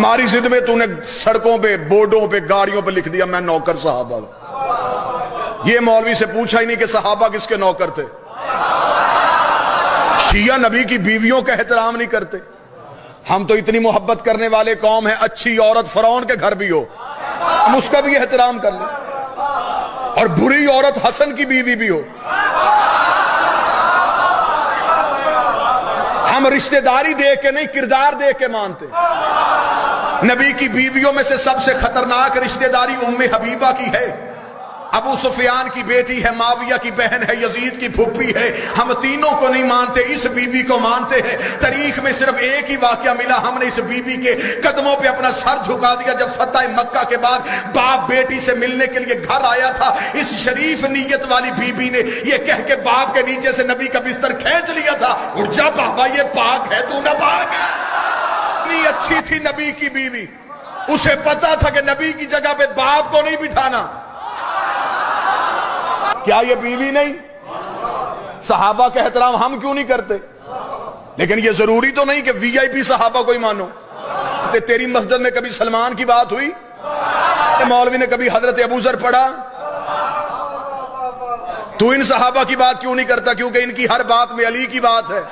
ہماری ضد میں تو نے سڑکوں پہ بورڈوں پہ گاڑیوں پہ لکھ دیا میں نوکر صحابہ. یہ مولوی سے پوچھا ہی نہیں کہ صحابہ کس کے نوکر تھے. شیعہ نبی کی بیویوں کا احترام نہیں کرتے. ہم تو اتنی محبت کرنے والے قوم ہیں, اچھی عورت فرعون کے گھر بھی ہو ہم اس کا بھی احترام کر لیں, اور بری عورت حسن کی بیوی بھی ہو ہم رشتہ داری دیکھ کے نہیں کردار دیکھ کے مانتے. نبی کی بیویوں میں سے سب سے خطرناک رشتہ داری ام حبیبہ کی ہے. ابو سفیان کی بیٹی ہے, معاویہ کی بہن ہے, یزید کی پھوپھی ہے. ہم تینوں کو نہیں مانتے, اس بی بی کو مانتے ہیں. تاریخ میں صرف ایک ہی واقعہ ملا, ہم نے اس بی بی کے قدموں پہ اپنا سر جھکا دیا جب فتح مکہ کے بعد باپ بیٹی سے ملنے کے لیے گھر آیا تھا. اس شریف نیت والی بی بی نے یہ کہہ کے باپ کے نیچے سے نبی کا بستر کھینچ لیا تھا, اور جب بابا یہ پاک ہے تو نہ پاک ہے. اتنی اچھی تھی نبی کی بیوی, اسے پتا تھا کہ نبی کی جگہ پہ باپ کو نہیں بٹھانا. کیا یہ بیوی نہیں؟ صحابہ کا احترام ہم کیوں نہیں کرتے؟ لیکن یہ ضروری تو نہیں کہ وی آئی پی صحابہ کو ہی مانو. تیری مسجد میں کبھی سلمان کی بات ہوئی؟ مولوی نے کبھی حضرت ابو ذر پڑھا؟ تو ان صحابہ کی بات کیوں نہیں کرتا؟ کیونکہ ان کی ہر بات میں علی کی بات ہے.